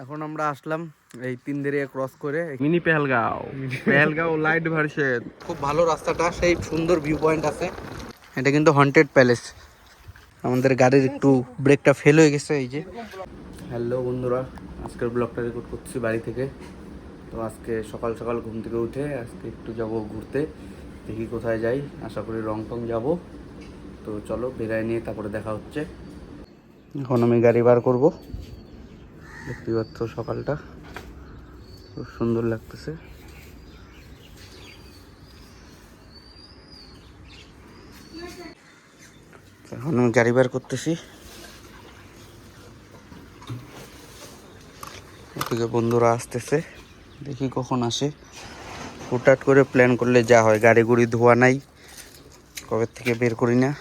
এখন আমরা আসলাম এই তিনদেরিয়া ক্রস করে mini Pahalgam Pahalgam light version. খুব ভালো রাস্তাটা, সেই সুন্দর ভিউ পয়েন্ট আছে। এটা কিন্তু হন্টেড প্যালেস। আমাদের গাড়ির একটু ব্রেকটা ফেল হয়ে গেছে এই যে। হ্যালো বন্ধুরা, আজকের ব্লগটা রেকর্ড করছি বাড়ি থেকে। তো আজকে সকাল সকাল ঘুম থেকে উঠে আজকে একটু যাব ঘুরতে, দেখি কোথায় যাই। আশা করি রংটং যাব। তো চলো বেরায় নিয়ে তারপরে দেখা হচ্ছে। এখন আমি গাড়ি বার করব। দেখতে পাচ্ছ সকালটা খুব সুন্দর লাগতেছে। এখন আমি গাড়ি বার করতেছি। এদিকে বন্ধুরা আসতেছে, দেখি কখন আসে। হুটহাট করে প্ল্যান করলে যা হয়, গাড়ি গুড়ি ধোয়া নাই, কবে থেকে বের করি না।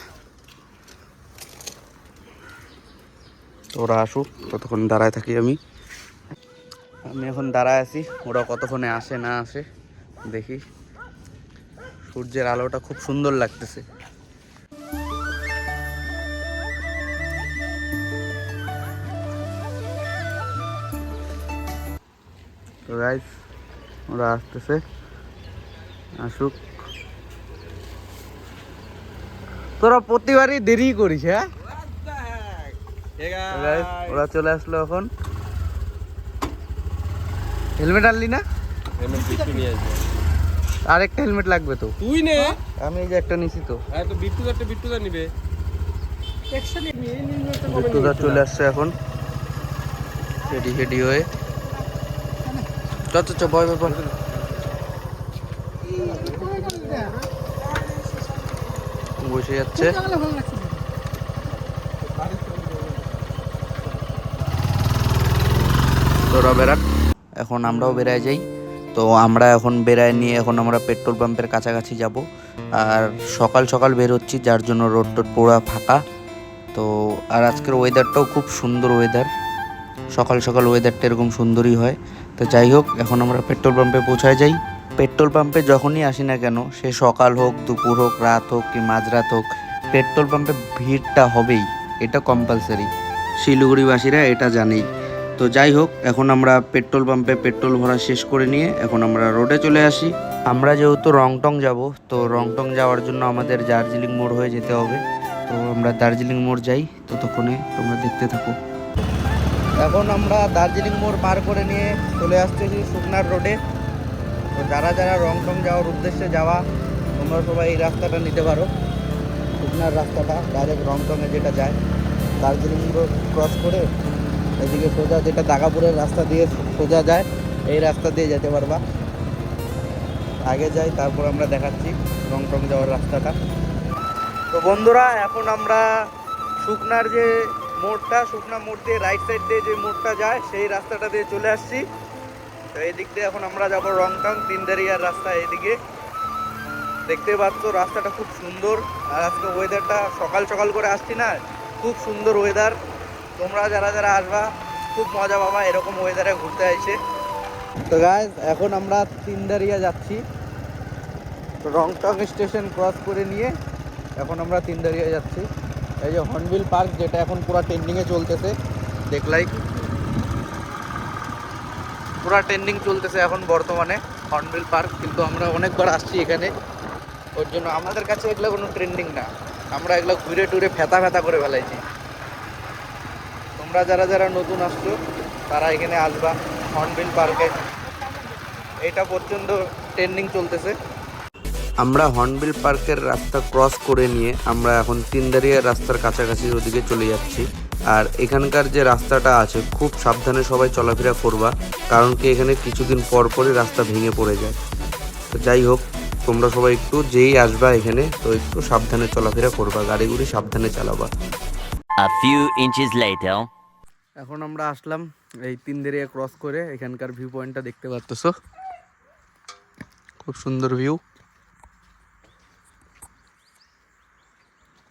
তো ওরা আসুক, ততক্ষণ দাঁড়ায় থাকি আমি এখন দাঁড়ায় আছি। ওরা কতক্ষণে আসে না আসে দেখি। সূর্যের আলোটা খুব সুন্দর লাগতেছে। তো গাইস, ওরা আসতেছে, আসুক। তোরা প্রতিবারই দেরি করিস। হ্যাঁ, ওরা চলে আসলো। এখন হেলমেট আনলি না? আর একটা হেলমেট লাগবে তো। তুই নে, আমি এই যে একটা নিছি তো। তো বিট্টুদা নিবে। বিট্টুদা চলে আসছে এখন রেডি হেডি হয়ে। চ বয় ব্যাপার। বসে যাচ্ছে। তোরা বেরাক, এখন আমরাও বেরায় যাই। তো আমরা এখন বেরায় নিয়ে এখন আমরা পেট্রোল পাম্পের কাছাকাছি যাব। আর সকাল সকাল বের হচ্ছি, যার জন্য রোড টোড পুরো ফাঁকা। তো আর আজকের ওয়েদারটাও খুব সুন্দর ওয়েদার। সকাল সকাল ওয়েদারটা এরকম সুন্দরই হয়। তো যাই হোক, এখন আমরা পেট্রোল পাম্পে পৌঁছায় যাই। পেট্রোল পাম্পে যখনই আসি না কেন, সে সকাল হোক, দুপুর হোক, রাত হোক কি মাঝরাত হোক, পেট্রোল পাম্পে ভিড়টা হবেই। এটা কম্পালসারি, শিলিগুড়িবাসীরা এটা জানেই। তো যাই হোক, এখন আমরা পেট্রোল পাম্পে পেট্রোল ভরা শেষ করে নিয়ে এখন আমরা রোডে চলে আসি। আমরা যেহেতু রংটং যাব, তো রংটং যাওয়ার জন্য আমাদের দার্জিলিং মোড় হয়ে যেতে হবে। তো আমরা দার্জিলিং মোড় যাই, ততক্ষণে তোমরা দেখতে থাকো। এখন আমরা দার্জিলিং মোড় পার করে নিয়ে চলে আসতেছি শুকনার রোডে। তো যারা যারা রংটং যাওয়ার উদ্দেশ্যে যাওয়া, তোমরা সবাই এই রাস্তাটা নিতে পারো। শুকনার রাস্তাটা ডাইরেক্ট রংটংয়ে যেটা যায়, দার্জিলিং রোড ক্রস করে এদিকে সোজা যেটা দাগাপুরের রাস্তা দিয়ে সোজা যায়, এই রাস্তা দিয়ে যেতে পারবা। আগে যাই, তারপর আমরা দেখাচ্ছি রংটং যাওয়ার রাস্তাটা। তো বন্ধুরা, এখন আমরা শুকনার যে মোড়টা, শুকনা মোড় দিয়ে রাইট সাইড দিয়ে যে মোড়টা যায়, সেই রাস্তাটা দিয়ে চলে আসছি। তো এই দিক দিয়ে এখন আমরা যাব রংটং তিনদারিয়ার রাস্তা। এদিকে দেখতে পাচ্ছ রাস্তাটা খুব সুন্দর। আর আজকে ওয়েদারটা সকাল সকাল করে আসছি না, খুব সুন্দর ওয়েদার। তোমরা যারা যারা আসবা খুব মজা পাবা এরকম ওয়েদারে ঘুরতে আইছে। তো গাইস, এখন আমরা তিনদারিয়া যাচ্ছি। রংটং স্টেশন ক্রস করে নিয়ে এখন আমরা তিনদারিয়া যাচ্ছি। এই যে হর্নবিল পার্ক, যেটা এখন পুরো ট্রেন্ডিংয়ে চলতেছে, দেখলাই পুরো ট্রেন্ডিং চলতেছে এখন বর্তমানে হর্নবিল পার্ক। কিন্তু আমরা অনেকবার আসছি এখানে, ওর জন্য আমাদের কাছে এগুলো কোনো ট্রেন্ডিং না। আমরা এগুলো ঘুরে টুরে ফেতা ফেতা করে ফেলাইছি। তোমরা যারা যারা নতুন আসছো তারা এখানে আসবা হর্নবিল পার্কে, এটা পর্যন্ত ট্রেন্ডিং চলতেছে। আমরা হর্নবিল পার্কের রাস্তা ক্রস করে নিয়ে আমরা এখন তিনদারিয়া রাস্তার কাছাকাছি ওদিকে চলে যাচ্ছি। আর এখানকার যে রাস্তাটা আছে, খুব সাবধানে সবাই চলাফেরা করবা, কারণ কি এখানে কিছুদিন পর পরই রাস্তা ভেঙে পড়ে যায়। তো যাই হোক, তোমরা সবাই একটু যেই আসবা এখানে, তো একটু সাবধানে চলাফেরা করবা, গাড়িগুড়ি সাবধানে চালাবা। A few inches later. এখন আমরা আসলাম এই তিনদারিয়া ক্রস করে। এখানকার ভিউ পয়েন্টটা দেখতে পাচ্ছো, খুব সুন্দর ভিউ।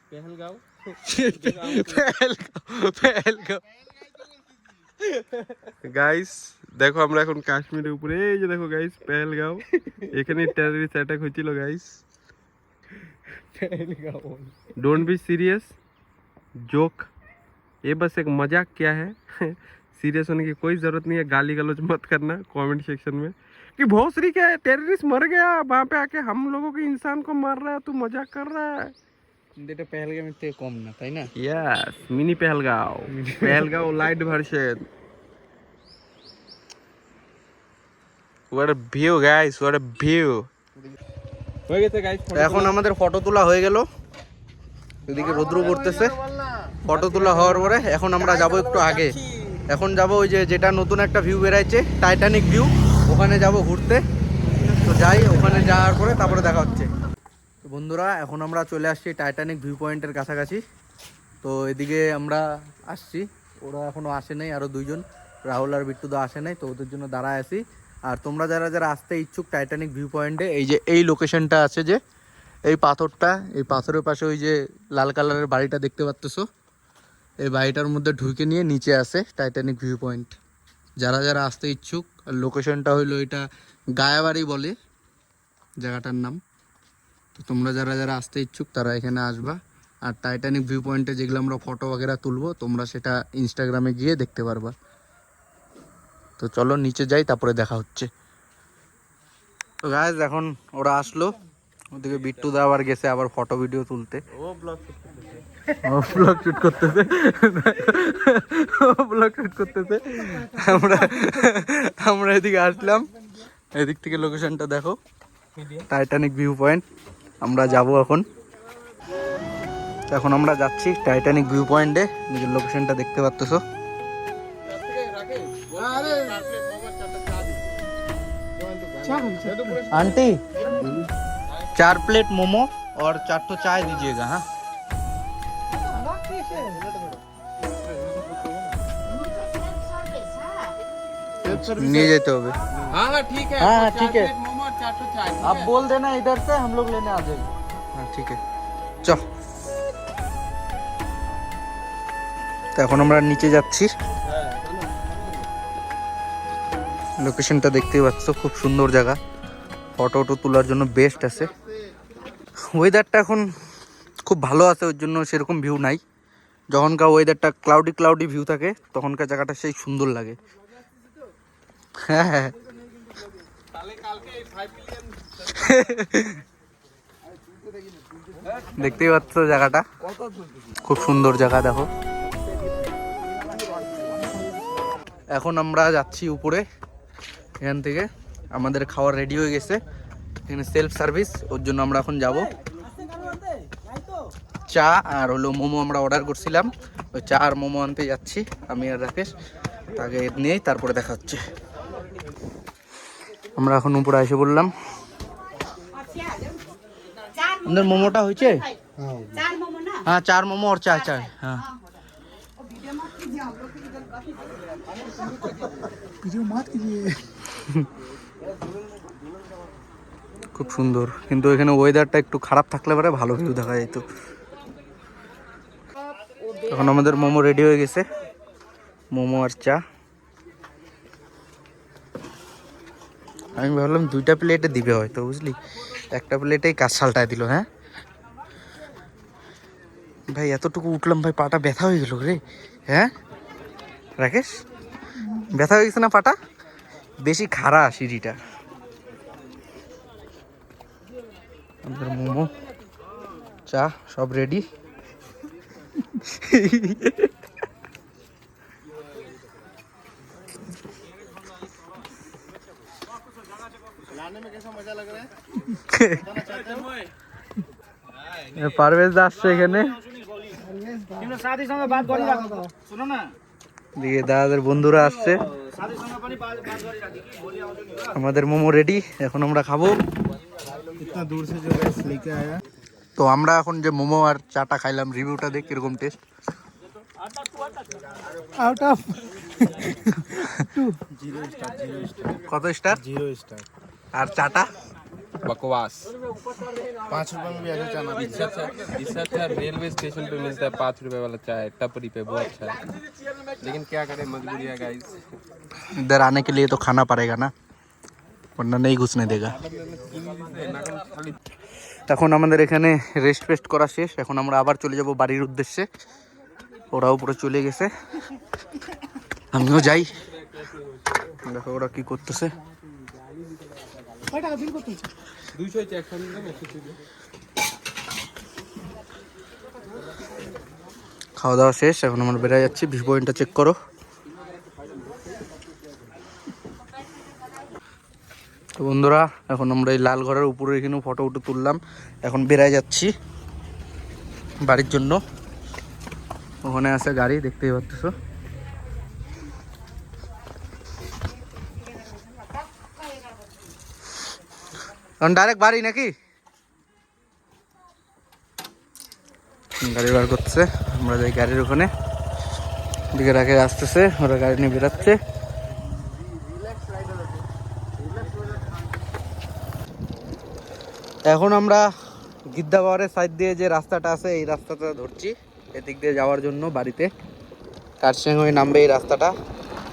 পেহেলগাঁও গাইস, দেখো আমরা এখন কাশ্মীরের উপরে। এই যে দেখো গাইস, পেহেলগাঁও। এখানে টেররিস্ট অ্যাটাক হয়েছিল guys. Don't be serious, joke, ये बस एक मजाक क्या है। सीरियस होने की कोई जरूरत नहीं है, गाली गलौज मत करना कमेंट सेक्शन में कि भोसरी क्या है, टेररिस्ट मर गया वहाँ पे आके हम लोगों के इंसान को मार रहा है, तू मजाक कर रहा है। এটা পেহেলগামের থেকে কম না তাই না? Yes mini Pahalgam, Pahalgam light version. What a view guys, what a view। হয়ে গেছে গাইস, এখন আমাদের ফটো তোলা হয়ে গেল, এদিকে রৌদ্র পড়তেছে। ফটো তোলা হওয়ার পরে এখন আমরা যাব একটু আগে, এখন যাব ওই যে যেটা নতুন একটা ভিউ বেরাইছে টাইটানিক ভিউ, ওখানে যাব ঘুরতে। তো যাই, ওখানে যাওয়ার পরে তারপরে দেখা হচ্ছে। তো বন্ধুরা এখন আমরা চলে আসছি টাইটানিক ভিউ পয়েন্টের কাছাকাছি। তো এদিকে আমরা আসছি, ওরা এখনও আসে নাই, আরও দুইজন রাহুল আর বিট্টু দা আসে নাই, তো ওদের জন্য দাঁড়ায় আছি। আর তোমরা যারা যারা আসতে ইচ্ছুক টাইটানিক ভিউ পয়েন্টে, এই যে এই লোকেশনটা আছে, যে এই পাথরটা, এই পাথরের পাশে ওই যে লাল কালারের বাড়িটা দেখতে পাচ্তেছো, এই বাড়িটার মধ্যে ঢুকে নিয়ে নিচে আসে টাইটানিক ভিউ পয়েন্ট। যারা যারা আসতে ইচ্ছুক, আর লোকেশনটা হইলো এটা গায়াবাড়ি বলে জায়গাটার নাম। তো তোমরা যারা যারা আসতে ইচ্ছুক তারা এখানে আসবা। আর টাইটানিক ভিউ পয়েন্টে যেগুলো আমরা ফটো वगैरह তুলবো, তোমরা সেটা ইনস্টাগ্রামে গিয়ে দেখতে পারবা। তো চলো নিচে যাই, তারপরে দেখা হচ্ছে। তো গাইজ এখন ওরা আসলো, ওদিকে বিট্টু দা আবার গেছে আবার ফটো ভিডিও তুলতে, ও ব্লগ শুট করতেছে, আমরা এদিকে আসলাম, এদিক থেকে লোকেশনটা দেখো, টাইটানিক ভিউ পয়েন্ট। আমরা যাব এখন আমরা যাচ্ছি টাইটানিক ভিউ পয়েন্টে, নিজের লোকেশনটা দেখতে পাচ্তেছো। आंटी 4 प्लेट मोमो और 4 तो चाय दीजिएगा। हाँ नहीं जेते हो हाँ ठीक है, हाँ ठीक है, मोमो और 4 चाय आप बोल देना इधर से, हम लोग लेने आ जाएंगे। हाँ ठीक है चल। তো এখন আমরা নিচে যাচ্ছি, লোকেশনটা দেখতেই পাচ্ছ, খুব সুন্দর জায়গা, ফটো টটো তোলার জন্য বেস্ট আছে। ওয়েদারটা এখন খুব ভালো আছে, ওর জন্য সেরকম ভিউ নাই। যখনকার ওয়েদারটা ক্লাউডি ভিউ থাকে তখনকার জায়গাটা সেই সুন্দর লাগে। হ্যাঁ হ্যাঁ দেখতেই পাচ্ছ জায়গাটা খুব সুন্দর জায়গা, দেখো। এখন আমরা যাচ্ছি উপরে, এখান থেকে আমাদের খাওয়ার রেডি হয়ে গেছে, এখানে সেলফ সার্ভিস, ওর জন্য আমরা এখন যাব। চা আর হলো মোমো আমরা অর্ডার করছিলাম, ওই চা আর মোমো আনতে যাচ্ছি আমি আর রাকেশ। তাকে নিয়েই তারপরে দেখা হচ্ছে। আমরা এখন উপরে এসে বললাম, আমাদের মোমোটা হয়েছে, হ্যাঁ 4 মোমো আর চা চাই। হ্যাঁ খুব সুন্দর, কিন্তু এখানে ওয়েদারটা একটু খারাপ থাকলে পরে ভালো ভিউ দেখা যেত। এখন আমাদের মোমো রেডি হয়ে গেছে, মোমো আর চা। আমি ভাবলাম 2টা প্লেটে দিবে হয়তো, বুঝলি, একটা প্লেটেই কাজ সালটায় দিল। হ্যাঁ ভাই এতটুকু উঠলাম ভাই, পাটা ব্যথা হয়ে গেল রে। হ্যাঁ রাকেশ, ব্যথা হয়ে গেছে না পাটা, বেশি খাড়া সিঁড়িটা। আমাদের মোমো চা সব রেডি। পারভেজ দা আসছে এখানে, দিকে দাদাদের বন্ধুরা আসছে। আমাদের মোমো রেডি, এখন আমরা খাবো। তো আমরা এখন যে মোমো আর চাটা খাইলাম, রিভিউটা দেখ কিরকম টেস্ট। আউট অফ কত স্টার? 0 स्टार। আর চাটা बकवास। 5 रुपए में भी ऐसा चाना इससे अच्छा रेलवे स्टेशन पे मिलता है 5 रुपए वाला चाय, टपरी पे, बहुत अच्छा है। लेकिन क्या करें, मजबूरी है गाइस। इधर आने के लिए तो खाना पड़ेगा ना, वरना नहीं घुसने देगा। এখন আমাদের এখানে রেস্ট ফেস্ট করা শেষ, এখন আমরা আবার চলে যাব বাড়ির উদ্দেশ্যে। ওরা উপরে চলে গেছে। আমিও যাই। দেখো ওরা কি করতেছে। খাওয়া দাওয়া শেষ, এখন আমরা বেরিয়ে যাচ্ছি। ভিউ পয়েন্টটা চেক করো। তো বন্ধুরা, এখন আমরা এই লাল ঘরের উপরে এখানে ফটো তুললাম। এখন বেরিয়ে যাচ্ছি বাড়ির জন্য। ওখানে আছে গাড়ি, দেখতেই পাচ্ছ। এখন ডাইরেক্ট বাড়ি নাকি? গাড়ি বার করছে, আমরা যাই গাড়ির ওখানে। দিকে রাখে আসতেছে, ওরা গাড়ি নিয়ে বেরাচ্ছে। এখন আমরা গিদ্দাবাড়ের সাইড দিয়ে যে রাস্তাটা আছে এই রাস্তাটা ধরছি এদিক দিয়ে যাওয়ার জন্য বাড়িতে। কার্শিয়াং হয়ে নামবে এই রাস্তাটা।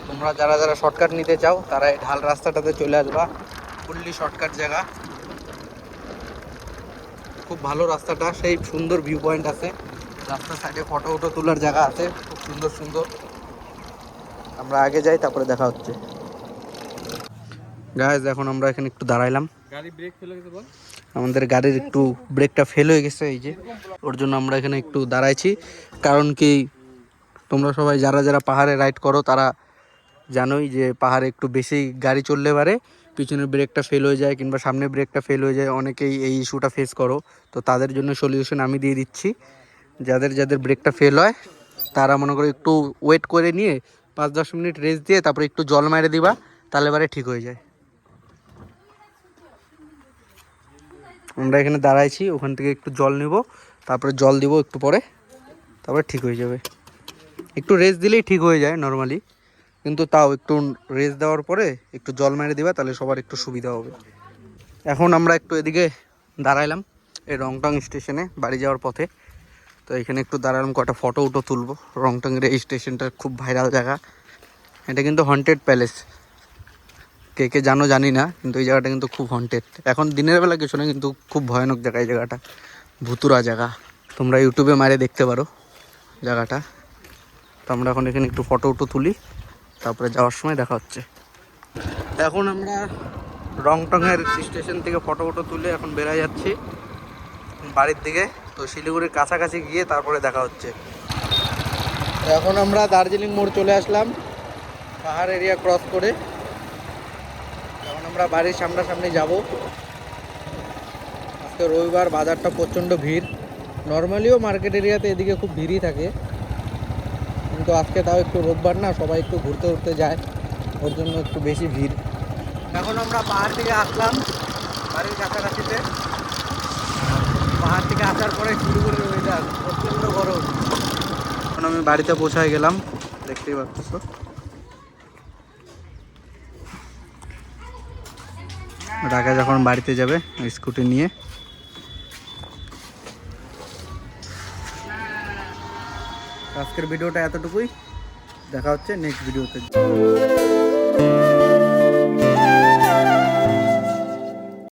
তোমরা যারা যারা শর্টকাট নিতে চাও তারা এই ঢাল রাস্তাটাতে চলে আসবা। ফুললি শর্টকাট জায়গা, খুব ভালো রাস্তাটা। সেই সুন্দর ভিউ পয়েন্ট আছে, রাস্তার সাইডে ফটো তোলার জায়গা আছে খুব সুন্দর সুন্দর। আমরা আগে যাই, তারপরে দেখা হচ্ছে। গাইস, এখন আমরা এখানে একটু দাঁড়াইলাম। গাড়ি ব্রেক ফেল হয়ে গেছে বল। আমাদের গাড়ির একটু ব্রেকটা ফেল হয়ে গেছে, এই যে ওর জন্য আমরা এখানে একটু দাঁড়াইছি। কারণ কি, তোমরা সবাই যারা যারা পাহাড়ে রাইড করো তারা জানোই যে পাহাড়ে একটু বেশি গাড়ি চললে পারে পিছনের ব্রেকটা ফেল হয়ে যায়, কিংবা সামনে ব্রেকটা ফেল হয়ে যায়। অনেকেই এই ইস্যুটা ফেস করো, তো তাদের জন্য সলিউশন আমি দিয়ে দিচ্ছি। যাদের যাদের ব্রেকটা ফেল হয় তারা মনে করো একটু ওয়েট করে নিয়ে 5-10 মিনিট রেস্ট দিয়ে তারপরে একটু জল মেরে দিবা, তাহলে এবারে ঠিক হয়ে যায়। আমরা এখানে দাঁড়াইছি, ওখান থেকে একটু জল নেব, তারপরে জল দিব একটু পরে, তারপরে ঠিক হয়ে যাবে। একটু রেস্ট দিলেই ঠিক হয়ে যায় নর্মালি, কিন্তু তাও একটু রেস্ট দেওয়ার পরে একটু জল মেরে দিবা, তাহলে সবার একটু সুবিধা হবে। এখন আমরা একটু এদিকে দাঁড়াইলাম এই রংটং স্টেশনে বাড়ি যাওয়ার পথে। তো এখানে একটু দাঁড়ালাম, কটা ফটো তুলবো। রংটংয়ের এই স্টেশনটা খুব ভাইরাল জায়গা। এটা কিন্তু হন্টেড প্যালেস, কে কে জানো জানি না, কিন্তু এই জায়গাটা কিন্তু খুব হন্টেড। এখন দিনের বেলা কিছু না, কিন্তু খুব ভয়ানক জায়গা এই জায়গাটা, ভুতুরা জায়গা। তোমরা ইউটিউবে মারে দেখতে পারো জায়গাটা। তো আমরা এখন এখানে একটু ফটো তুলি, তারপরে যাওয়ার সময় দেখা হচ্ছে। এখন আমরা রংটংয়ের স্টেশন থেকে ফটো তুলে এখন বেরিয়ে যাচ্ছি বাড়ির দিকে। তো শিলিগুড়ির কাছাকাছি গিয়ে তারপরে দেখা হচ্ছে। এখন আমরা দার্জিলিং মোড় চলে আসলাম পাহাড় এরিয়া ক্রস করে। এখন আমরা বাড়ির সামনাসামনি যাব। আজকে রবিবার, বাজারটা প্রচণ্ড ভিড়। নর্মালিও মার্কেট এরিয়াতে এদিকে খুব ভিড়ই থাকে, কিন্তু আজকে তাও একটু রোববার না, সবাই একটু ঘুরতে যায়, ওর জন্য একটু বেশি ভিড়। এখন আমরা পাহাড় থেকে আসলাম বাড়ির কাছাকাছিতে। পাহাড় থেকে আসার পরে শিলিগুড়ির ওয়েদার প্রচণ্ড গরম। এখন আমি বাড়িতে পৌঁছায় গেলাম, দেখতেই পাচ্ছ। রাকা যখন বাড়িতে যাবে স্কুটি নিয়ে। আজকের ভিডিওটা এতটুকুই, দেখা হচ্ছে নেক্সট ভিডিওতে।